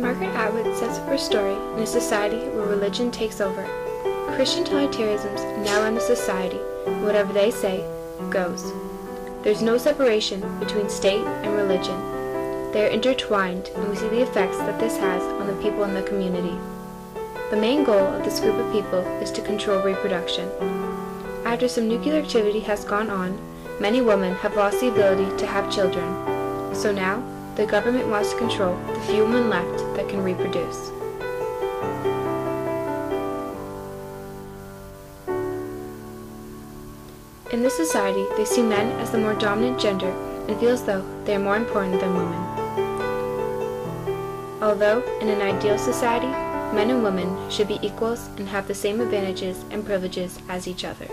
Margaret Atwood sets up her story in a society where religion takes over. Christian totalitarianisms now run the society, and whatever they say, goes. There's no separation between state and religion. They are intertwined, and we see the effects that this has on the people in the community. The main goal of this group of people is to control reproduction. After some nuclear activity has gone on, many women have lost the ability to have children. So now, the government wants to control the few women left that can reproduce. In this society, they see men as the more dominant gender and feel as though they are more important than women. Although, in an ideal society, men and women should be equals and have the same advantages and privileges as each other.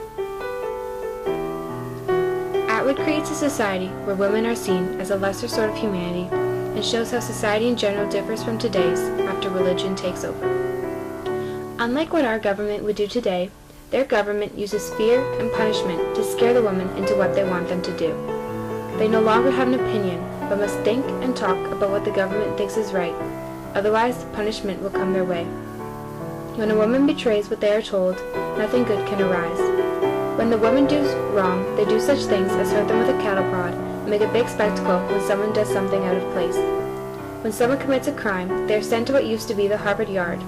Atwood creates a society where women are seen as a lesser sort of humanity and shows how society in general differs from today's after religion takes over. Unlike what our government would do today, their government uses fear and punishment to scare the women into what they want them to do. They no longer have an opinion, but must think and talk about what the government thinks is right, otherwise punishment will come their way. When a woman betrays what they are told, nothing good can arise. When the women do wrong, they do such things as hurt them with a cattle prod and make a big spectacle when someone does something out of place. When someone commits a crime, they are sent to what used to be the Harvard Yard.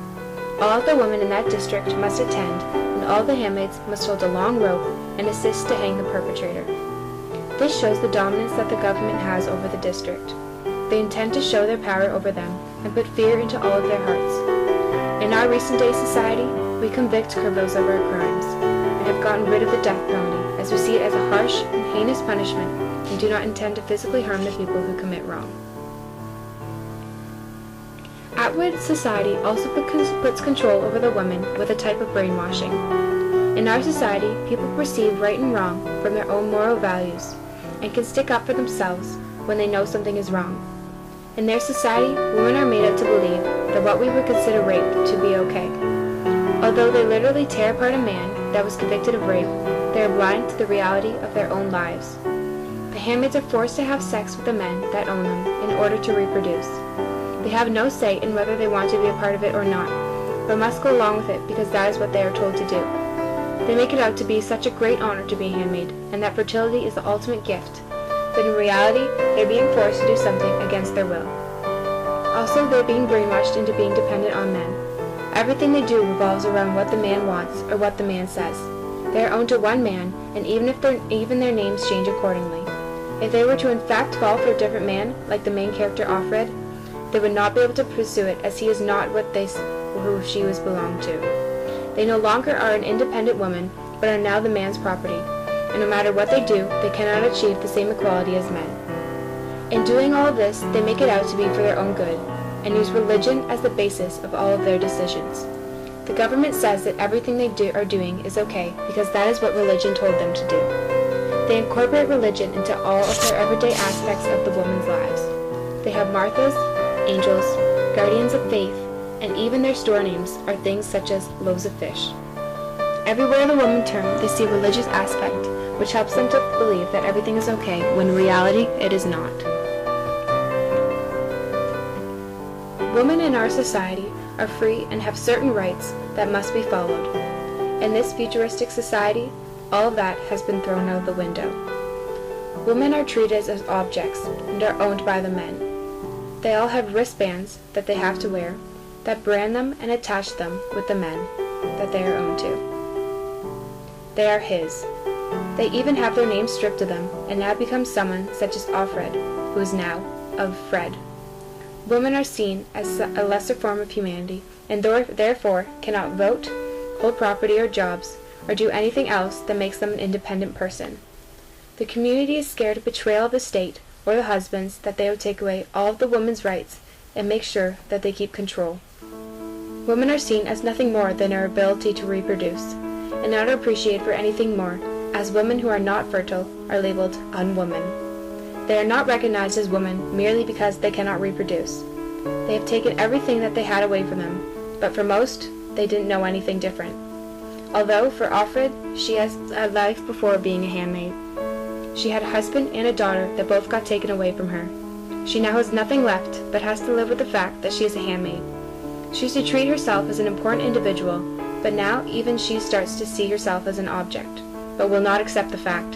All of the women in that district must attend, and all the handmaids must hold a long rope and assist to hang the perpetrator. This shows the dominance that the government has over the district. They intend to show their power over them and put fear into all of their hearts. In our recent day society, we convict criminals of our crimes and have gotten rid of the death penalty, as we see it as a harsh and heinous punishment and do not intend to physically harm the people who commit wrong. Atwood society also puts control over the women with a type of brainwashing. In our society, people perceive right and wrong from their own moral values and can stick up for themselves when they know something is wrong. In their society, women are made out to believe that what we would consider rape to be okay. Although they literally tear apart a man that was convicted of rape, they are blind to the reality of their own lives. The handmaids are forced to have sex with the men that own them in order to reproduce. They have no say in whether they want to be a part of it or not, but must go along with it because that is what they are told to do. They make it out to be such a great honor to be a handmaid, and that fertility is the ultimate gift, but in reality, they are being forced to do something against their will. Also, they are being brainwashed into being dependent on men. Everything they do revolves around what the man wants or what the man says. They are owned to one man, and even their names change accordingly. If they were to in fact fall for a different man, like the main character Offred, they would not be able to pursue it, as he is not who she was belonged to. They no longer are an independent woman, but are now the man's property, and no matter what they do, they cannot achieve the same equality as men. In doing all of this, they make it out to be for their own good, and use religion as the basis of all of their decisions. The government says that everything they are doing is okay, because that is what religion told them to do. They incorporate religion into all of their everyday aspects of the women's lives. They have Marthas, angels, guardians of faith, and even their store names are things such as loaves of fish. Everywhere the women turn, they see a religious aspect, which helps them to believe that everything is okay, when in reality, it is not. Women in our society are free and have certain rights that must be followed. In this futuristic society, all of that has been thrown out of the window. Women are treated as objects and are owned by the men. They all have wristbands that they have to wear that brand them and attach them with the men that they are owned to. They are his. They even have their names stripped of them and now become someone such as Offred, who is now of Fred. Women are seen as a lesser form of humanity and therefore cannot vote, hold property or jobs, or do anything else that makes them an independent person. The community is scared of betrayal of the state or the husbands that they will take away all of the women's rights and make sure that they keep control. Women are seen as nothing more than their ability to reproduce, and not appreciated for anything more, as women who are not fertile are labeled unwomen. They are not recognized as women merely because they cannot reproduce. They have taken everything that they had away from them, but for most, they didn't know anything different. Although, for Offred, she has a life before being a handmaid. She had a husband and a daughter that both got taken away from her. She now has nothing left, but has to live with the fact that she is a handmaid. She used to treat herself as an important individual, but now even she starts to see herself as an object, but will not accept the fact.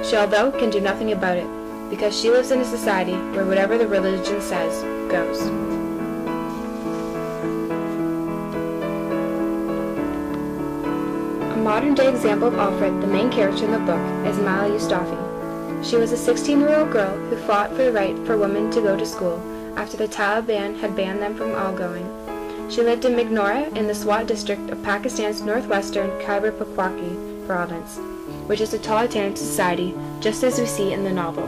She, although, can do nothing about it, because she lives in a society where whatever the religion says goes. A modern-day example of Alfred, the main character in the book, is Mala Yousafzai. She was a 16-year-old girl who fought for the right for women to go to school after the Taliban had banned them from all going. She lived in Mignora in the Swat district of Pakistan's northwestern Khyber Pakhtunkhwa province, which is a totalitarian society just as we see in the novel.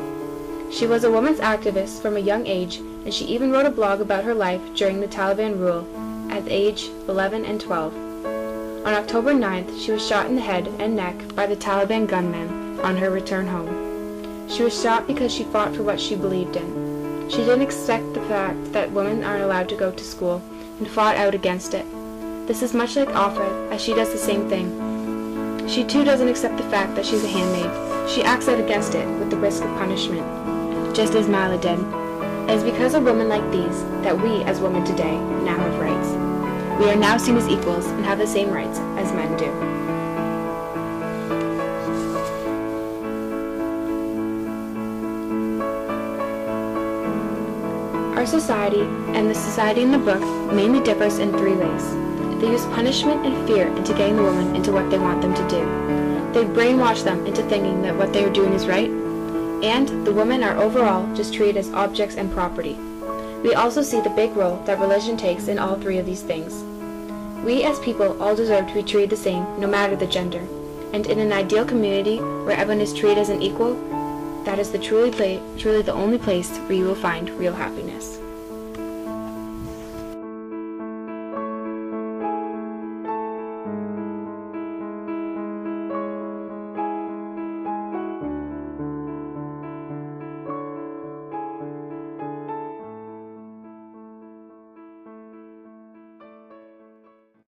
She was a women's activist from a young age, and she even wrote a blog about her life during the Taliban rule at the age 11 and 12. On October 9th, she was shot in the head and neck by the Taliban gunmen on her return home. She was shot because she fought for what she believed in. She didn't accept the fact that women aren't allowed to go to school, and fought out against it. This is much like Alfred, as she does the same thing. She too doesn't accept the fact that she's a handmaid. She acts out against it with the risk of punishment, just as Mala did. It is because of women like these that we, as women today, now have rights. We are now seen as equals and have the same rights as men do. Our society, and the society in the book, mainly differs in three ways. They use punishment and fear into getting the woman into what they want them to do. They brainwash them into thinking that what they are doing is right, and the women are overall just treated as objects and property. We also see the big role that religion takes in all three of these things. We as people all deserve to be treated the same, no matter the gender, and in an ideal community where everyone is treated as an equal, that is truly the only place where you will find real happiness.